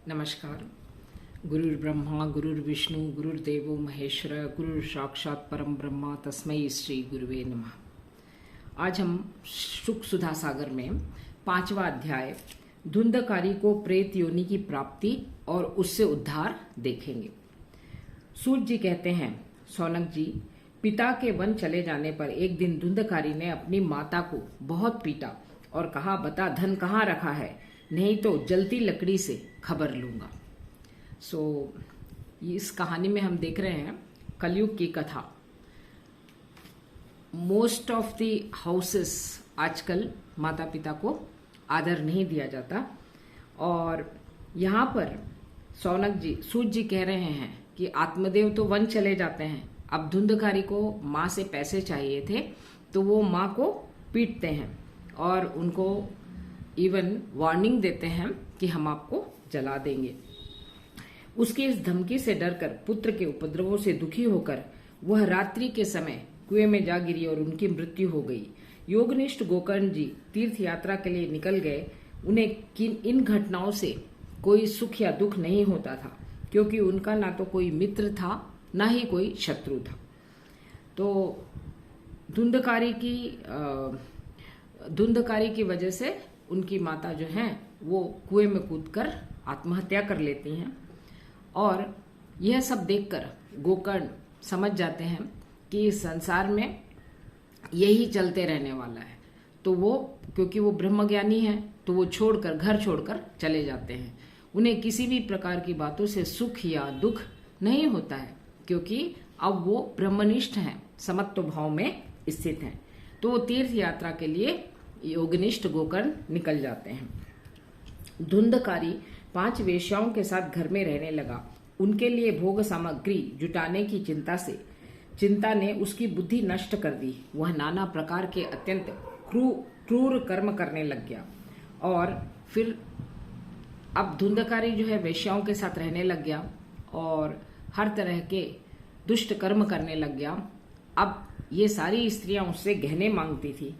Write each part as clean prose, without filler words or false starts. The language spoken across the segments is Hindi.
नमस्कार। गुरुर्ब्रह्मा गुरुर्विष्णु गुरुर्देवो महेश्वर गुरु साक्षात परम ब्रह्मा तस्मै श्री गुरुवे नमः। आज हम सुख सुधा सागर में 5वां अध्याय धुंधकारी को प्रेत योनि की प्राप्ति और उससे उद्धार देखेंगे। सूर्य जी कहते हैं, सौनक जी, पिता के वन चले जाने पर एक दिन धुंधकारी ने अपनी माता को बहुत पीटा और कहा, बता धन कहाँ रखा है, नहीं तो जलती लकड़ी से खबर लूंगा। इस कहानी में हम देख रहे हैं कलयुग की कथा। मोस्ट ऑफ द हाउसेस आजकल माता पिता को आदर नहीं दिया जाता और यहाँ पर सौनक जी सूर्य जी कह रहे हैं कि आत्मदेव तो वन चले जाते हैं। अब धुंधकारी को माँ से पैसे चाहिए थे तो वो माँ को पीटते हैं और उनको इवन वार्निंग देते हैं कि हम आपको जला देंगे। उसकी इस धमकी से डरकर पुत्र के उपद्रवों से दुखी होकर वह रात्रि के समय कुएं में जा गिरी और उनकी मृत्यु हो गई। योगनिष्ठ गोकर्ण जी तीर्थ यात्रा के लिए निकल गए। उन्हें इन घटनाओं से कोई सुख या दुख नहीं होता था, क्योंकि उनका ना तो कोई मित्र था ना ही कोई शत्रु था। तो धुंधकारी की वजह से उनकी माता जो हैं वो कुएं में कूदकर आत्महत्या कर लेती हैं और यह सब देखकर गोकर्ण समझ जाते हैं कि इस संसार में यही चलते रहने वाला है। तो वो, क्योंकि वो ब्रह्मज्ञानी हैं, तो वो घर छोड़कर चले जाते हैं। उन्हें किसी भी प्रकार की बातों से सुख या दुख नहीं होता है, क्योंकि अब वो ब्रह्मनिष्ठ हैं, समत्व भाव में स्थित हैं। तो वो तीर्थ यात्रा के लिए योगनिष्ठ गोकर्ण निकल जाते हैं। धुंधकारी 5 वेश्याओं के साथ घर में रहने लगा। उनके लिए भोग सामग्री जुटाने की चिंता ने उसकी बुद्धि नष्ट कर दी। वह नाना प्रकार के अत्यंत क्रूर कर्म करने लग गया और फिर अब धुंधकारी जो है वेश्याओं के साथ रहने लग गया और हर तरह के दुष्ट कर्म करने लग गया। अब ये सारी स्त्रियां उससे गहने मांगती थी।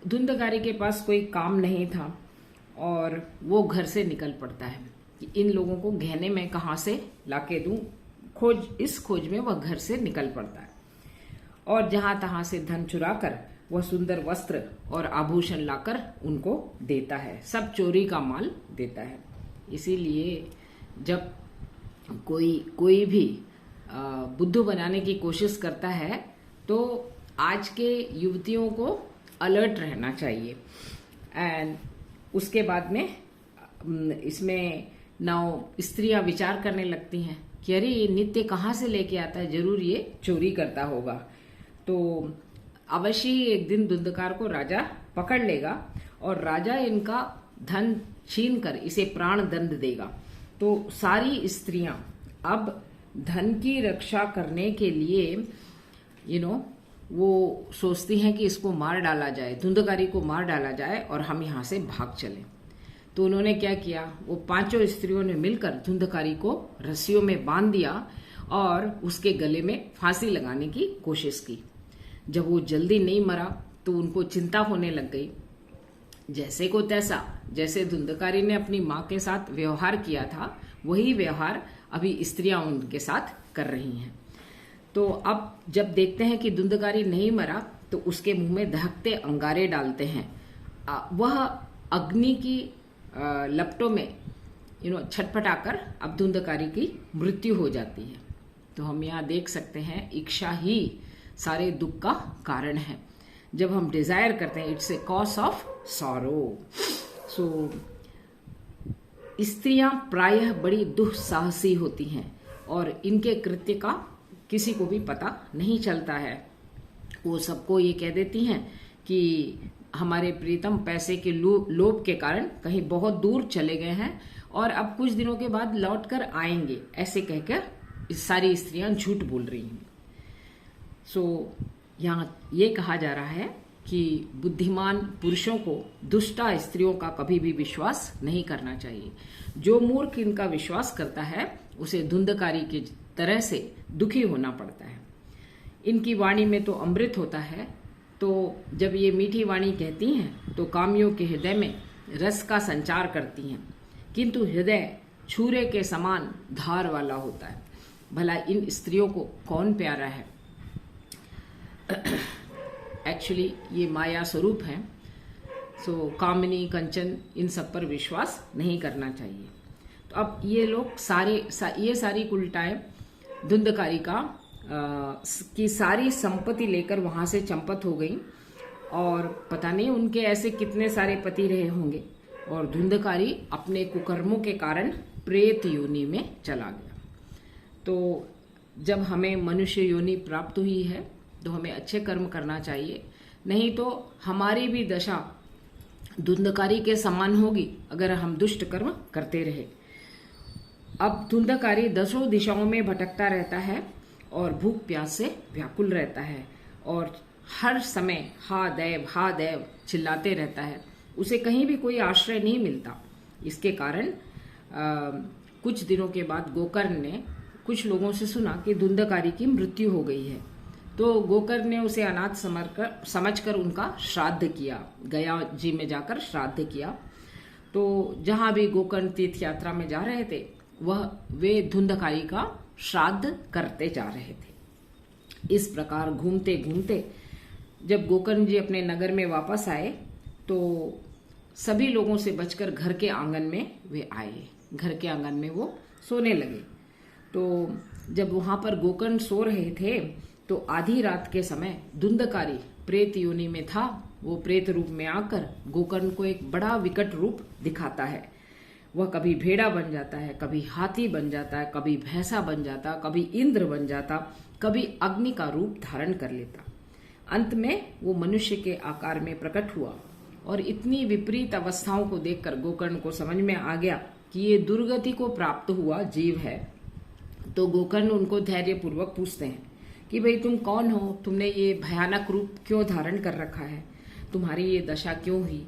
धुंधकारी के पास कोई काम नहीं था और वो घर से निकल पड़ता है कि इन लोगों को गहने में कहाँ से लाके दूं। इस खोज में वह घर से निकल पड़ता है और जहां तहां से धन चुराकर वह सुंदर वस्त्र और आभूषण लाकर उनको देता है। सब चोरी का माल देता है। इसीलिए जब कोई भी बुद्धू बनाने की कोशिश करता है तो आज के युवतियों को अलर्ट रहना चाहिए। एंड उसके बाद में इसमें स्त्रियां विचार करने लगती हैं कि अरे ये नित्य कहाँ से लेके आता है, जरूर ये चोरी करता होगा। तो अवश्य ही एक दिन धुंधकार को राजा पकड़ लेगा और राजा इनका धन छीन कर इसे प्राण दंड देगा। तो सारी स्त्रियां अब धन की रक्षा करने के लिए वो सोचती हैं कि इसको मार डाला जाए, धुंधकारी को मार डाला जाए और हम यहाँ से भाग चलें। तो उन्होंने क्या किया, वो 5 स्त्रियों ने मिलकर धुंधकारी को रस्सियों में बांध दिया और उसके गले में फांसी लगाने की कोशिश की। जब वो जल्दी नहीं मरा तो उनको चिंता होने लग गई। जैसे को तैसा, जैसे धुंधकारी ने अपनी माँ के साथ व्यवहार किया था वही व्यवहार अभी स्त्रियां उनके साथ कर रही हैं। तो अब जब देखते हैं कि धुंधकारी नहीं मरा तो उसके मुंह में दहकते अंगारे डालते हैं। वह अग्नि की लपटों में छटपटाकर अब धुंधकारी की मृत्यु हो जाती है। तो हम यहाँ देख सकते हैं इच्छा ही सारे दुख का कारण है। जब हम डिजायर करते हैं, it's a cause of sorrow. स्त्रियां प्रायः बड़ी दुस्साहसी होती हैं और इनके कृत्य का किसी को भी पता नहीं चलता है। वो सबको ये कह देती हैं कि हमारे प्रीतम पैसे के लोभ के कारण कहीं बहुत दूर चले गए हैं और अब कुछ दिनों के बाद लौट कर आएंगे, ऐसे कहकर सारी स्त्रियां झूठ बोल रही हैं। यहाँ ये कहा जा रहा है कि बुद्धिमान पुरुषों को दुष्टा स्त्रियों का कभी भी विश्वास नहीं करना चाहिए। जो मूर्ख इनका विश्वास करता है उसे धुंधकारी की तरह से दुखी होना पड़ता है। इनकी वाणी में तो अमृत होता है, तो जब ये मीठी वाणी कहती हैं तो कामियों के हृदय में रस का संचार करती हैं। किंतु हृदय छुरे के समान धार वाला होता है। भला इन स्त्रियों को कौन प्यारा है? एक्चुअली ये माया स्वरूप है। सो कामिनी, कंचन, इन सब पर विश्वास नहीं करना चाहिए। तो अब ये लोग ये सारी कुलटाएं धुंधकारी की सारी संपत्ति लेकर वहां से चंपत हो गई, और पता नहीं उनके ऐसे कितने सारे पति रहे होंगे, और धुंधकारी अपने कुकर्मों के कारण प्रेत योनि में चला गया। तो जब हमें मनुष्य योनि प्राप्त हुई है तो हमें अच्छे कर्म करना चाहिए, नहीं तो हमारी भी दशा धुंधकारी के समान होगी अगर हम दुष्ट कर्म करते रहे। अब धुंधकारी 10 दिशाओं में भटकता रहता है और भूख प्यास से व्याकुल रहता है, और हर समय हा देव चिल्लाते रहता है। उसे कहीं भी कोई आश्रय नहीं मिलता। इसके कारण कुछ दिनों के बाद गोकर्ण ने कुछ लोगों से सुना कि धुंधकारी की मृत्यु हो गई है। तो गोकर्ण ने उसे अनाथ समझकर उनका श्राद्ध किया, गया जी में जाकर श्राद्ध किया। तो जहां भी गोकर्ण तीर्थ यात्रा में जा रहे थे वे धुंधकारी का श्राद्ध करते जा रहे थे। इस प्रकार घूमते घूमते जब गोकर्ण जी अपने नगर में वापस आए तो सभी लोगों से बचकर घर के आंगन में वे आए। घर के आंगन में वो सोने लगे। तो जब वहां पर गोकर्ण सो रहे थे तो आधी रात के समय धुंधकारी प्रेत योनि में था। वो प्रेत रूप में आकर गोकर्ण को एक बड़ा विकट रूप दिखाता है। वह कभी भेड़ा बन जाता है, कभी हाथी बन जाता है, कभी भैंसा बन जाता, कभी इंद्र बन जाता, कभी अग्नि का रूप धारण कर लेता। अंत में वो मनुष्य के आकार में प्रकट हुआ, और इतनी विपरीत अवस्थाओं को देखकर गोकर्ण को समझ में आ गया कि ये दुर्गति को प्राप्त हुआ जीव है। तो गोकर्ण उनको धैर्य पूर्वक पूछते हैं कि भाई तुम कौन हो, तुमने ये भयानक रूप क्यों धारण कर रखा है, तुम्हारी ये दशा क्यों हुई,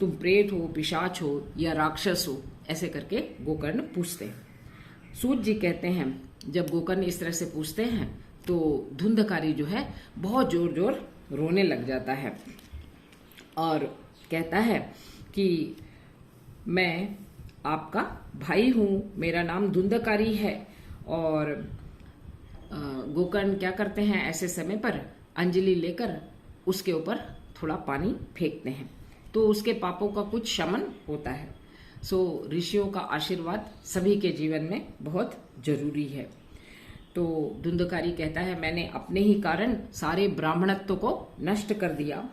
तुम प्रेत हो, पिशाच हो या राक्षस हो, ऐसे करके गोकर्ण पूछते हैं। सूत जी कहते हैं जब गोकर्ण इस तरह से पूछते हैं तो धुंधकारी जो है बहुत जोर जोर रोने लग जाता है और कहता है कि मैं आपका भाई हूं, मेरा नाम धुंधकारी है। और गोकर्ण क्या करते हैं, ऐसे समय पर अंजलि लेकर उसके ऊपर थोड़ा पानी फेंकते हैं तो उसके पापों का कुछ शमन होता है। सो ऋषियों का आशीर्वाद सभी के जीवन में बहुत जरूरी है। तो धुंधकारी कहता है मैंने अपने ही कारण सारे ब्राह्मणत्व को नष्ट कर दिया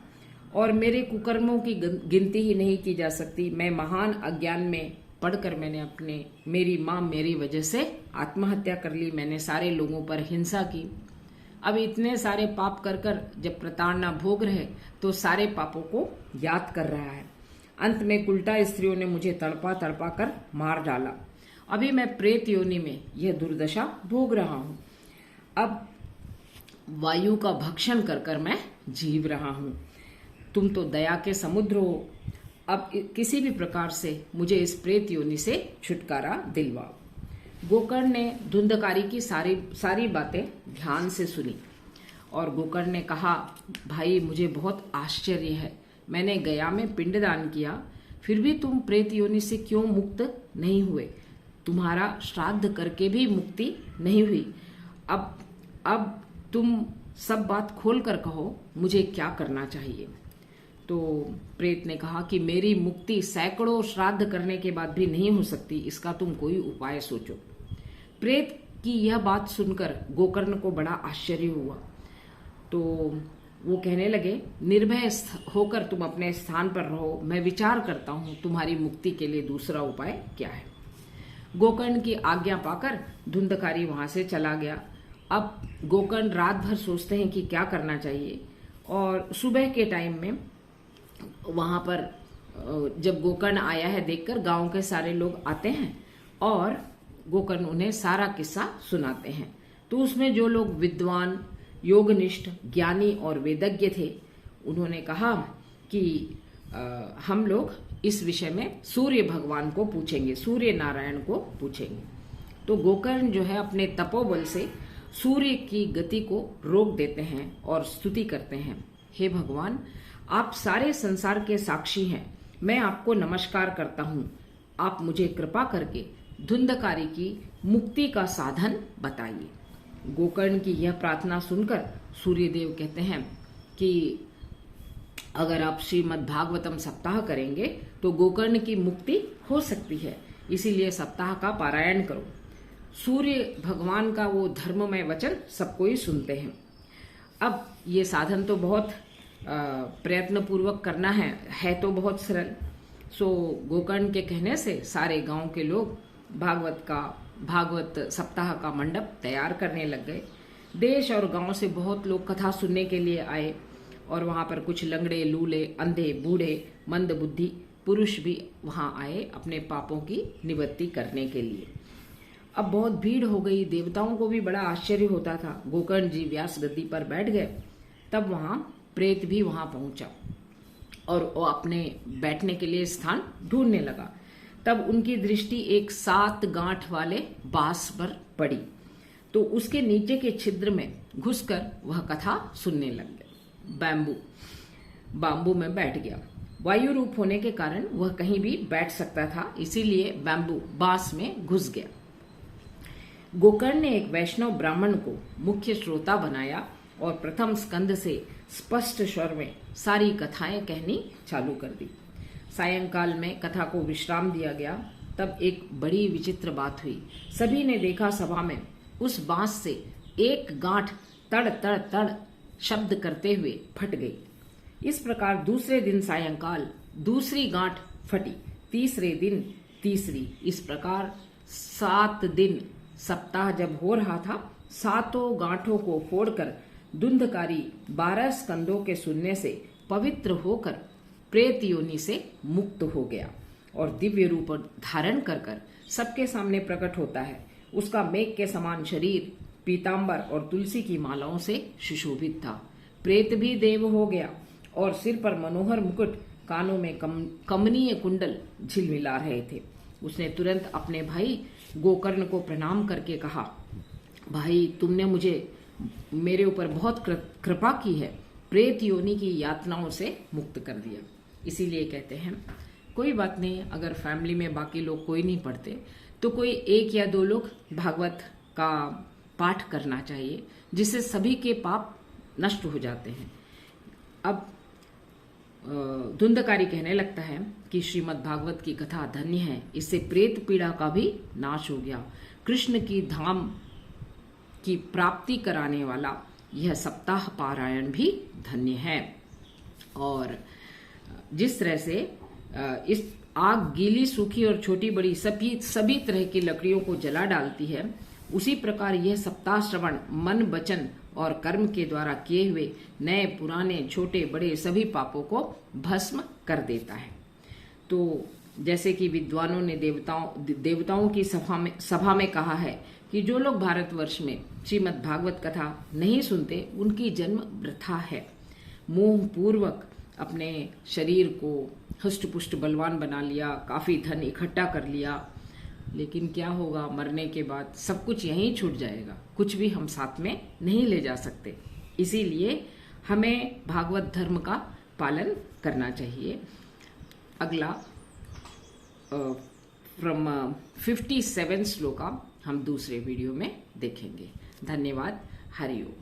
और मेरे कुकर्मों की गिनती ही नहीं की जा सकती। मैं महान अज्ञान में पढ़कर मैंने मेरी माँ मेरी वजह से आत्महत्या कर ली, मैंने सारे लोगों पर हिंसा की। अब इतने सारे पाप कर कर जब प्रताड़ना भोग रहे तो सारे पापों को याद कर रहा है। अंत में उल्टा स्त्रियों ने मुझे तड़पा तड़पा कर मार डाला। अभी मैं प्रेत योनि में यह दुर्दशा भोग रहा हूं। अब वायु का भक्षण कर कर मैं जीव रहा हूं। तुम तो दया के समुद्र हो, अब किसी भी प्रकार से मुझे इस प्रेत योनि से छुटकारा दिलवाओ। गोकर्ण ने धुंधकारी की सारी बातें ध्यान से सुनी और गोकर्ण ने कहा भाई मुझे बहुत आश्चर्य है, मैंने गया में पिंडदान किया फिर भी तुम प्रेत योनि से क्यों मुक्त नहीं हुए, तुम्हारा श्राद्ध करके भी मुक्ति नहीं हुई। अब तुम सब बात खोल कर कहो मुझे क्या करना चाहिए। तो प्रेत ने कहा कि मेरी मुक्ति सैकड़ों श्राद्ध करने के बाद भी नहीं हो सकती, इसका तुम कोई उपाय सोचो। प्रेत की यह बात सुनकर गोकर्ण को बड़ा आश्चर्य हुआ। तो वो कहने लगे निर्भय होकर तुम अपने स्थान पर रहो, मैं विचार करता हूं तुम्हारी मुक्ति के लिए दूसरा उपाय क्या है। गोकर्ण की आज्ञा पाकर धुंधकारी वहां से चला गया। अब गोकर्ण रात भर सोचते हैं कि क्या करना चाहिए और सुबह के टाइम में वहां पर जब गोकर्ण आया है देखकर गांव के सारे लोग आते हैं और गोकर्ण उन्हें सारा किस्सा सुनाते हैं। तो उसमें जो लोग विद्वान, योगनिष्ठ, ज्ञानी और वेदज्ञ थे उन्होंने कहा कि हम लोग इस विषय में सूर्य भगवान को पूछेंगे, सूर्य नारायण को पूछेंगे। तो गोकर्ण जो है अपने तपोबल से सूर्य की गति को रोक देते हैं और स्तुति करते हैं, हे भगवान आप सारे संसार के साक्षी हैं, मैं आपको नमस्कार करता हूँ, आप मुझे कृपा करके धुंधकारी की मुक्ति का साधन बताइए। गोकर्ण की यह प्रार्थना सुनकर सूर्यदेव कहते हैं कि अगर आप श्रीमद् भागवतम सप्ताह करेंगे तो गोकर्ण की मुक्ति हो सकती है, इसीलिए सप्ताह का पारायण करो। सूर्य भगवान का वो धर्ममय वचन सबको ही सुनते हैं। अब ये साधन तो बहुत प्रयत्न पूर्वक करना है तो बहुत सरल। सो गोकर्ण के कहने से सारे गांव के लोग भागवत सप्ताह का मंडप तैयार करने लग गए। देश और गांव से बहुत लोग कथा सुनने के लिए आए और वहां पर कुछ लंगड़े, लूले, अंधे, बूढ़े, मंद बुद्धि पुरुष भी वहां आए अपने पापों की निवृत्ति करने के लिए। अब बहुत भीड़ हो गई। देवताओं को भी बड़ा आश्चर्य होता था। गोकर्ण जी व्यास गद्दी पर बैठ गए, तब वहां प्रेत भी वहां पहुंचा और वो अपने बैठने के लिए स्थान ढूंढने लगा। तब उनकी दृष्टि एक 7 गांठ वाले बांस पर पड़ी, तो उसके नीचे के छिद्र में घुसकर वह कथा सुनने लग गए। बाम्बू में बैठ गया। वायु रूप होने के कारण वह कहीं भी बैठ सकता था, इसीलिए बांस में घुस गया। गोकर्ण ने एक वैष्णव ब्राह्मण को मुख्य श्रोता बनाया और प्रथम स्कंद से स्पष्ट स्वर में सारी कथाएं कहनी चालू कर दी। सायंकाल में कथा को विश्राम दिया गया। तब एक बड़ी विचित्र बात हुई। सभी ने देखा सभा में उस बांस से एक गांठ तड़ तड़ तड़ शब्द करते हुए फट गई। इस प्रकार दूसरे दिन सायंकाल दूसरी गांठ फटी, तीसरे दिन तीसरी। इस प्रकार 7 दिन सप्ताह जब हो रहा था, 7 गांठों को फोड़कर धुंधकारी 12 स्कंदों के सुनने से पवित्र होकर प्रेत योनि से मुक्त हो गया और दिव्य रूप धारण कर सबके सामने प्रकट होता है। उसका मेघ के समान शरीर पीतांबर और तुलसी की मालाओं से सुशोभित था। प्रेत भी देव हो गया और सिर पर मनोहर मुकुट, कानों में कमनीय कुंडल झिलमिला रहे थे। उसने तुरंत अपने भाई गोकर्ण को प्रणाम करके कहा, भाई तुमने मेरे ऊपर बहुत कृपा की है, प्रेत योनि की यातनाओं से मुक्त कर दिया। इसीलिए कहते हैं कोई बात नहीं, अगर फैमिली में बाकी लोग कोई नहीं पढ़ते तो कोई 1 या 2 लोग भागवत का पाठ करना चाहिए, जिससे सभी के पाप नष्ट हो जाते हैं। अब धुंधकारी कहने लगता है कि श्रीमद् भागवत की कथा धन्य है, इससे प्रेत पीड़ा का भी नाश हो गया। कृष्ण की धाम की प्राप्ति कराने वाला यह सप्ताह पारायण भी धन्य है। और जिस तरह से इस आग गीली, सूखी और छोटी बड़ी सभी तरह की लकड़ियों को जला डालती है, उसी प्रकार यह सप्ताह श्रवण मन, वचन और कर्म के द्वारा किए हुए नए, पुराने, छोटे, बड़े सभी पापों को भस्म कर देता है। तो जैसे कि विद्वानों ने देवताओं की सभा में कहा है कि जो लोग भारतवर्ष में श्रीमद् भागवत कथा नहीं सुनते उनकी जन्म वृथा है। मोह पूर्वक अपने शरीर को हष्ट पुष्ट बलवान बना लिया, काफी धन इकट्ठा कर लिया, लेकिन क्या होगा, मरने के बाद सब कुछ यहीं छूट जाएगा, कुछ भी हम साथ में नहीं ले जा सकते। इसीलिए हमें भागवत धर्म का पालन करना चाहिए। अगला फ्रॉम 57 श्लोका हम दूसरे वीडियो में देखेंगे। धन्यवाद। हरि ओम।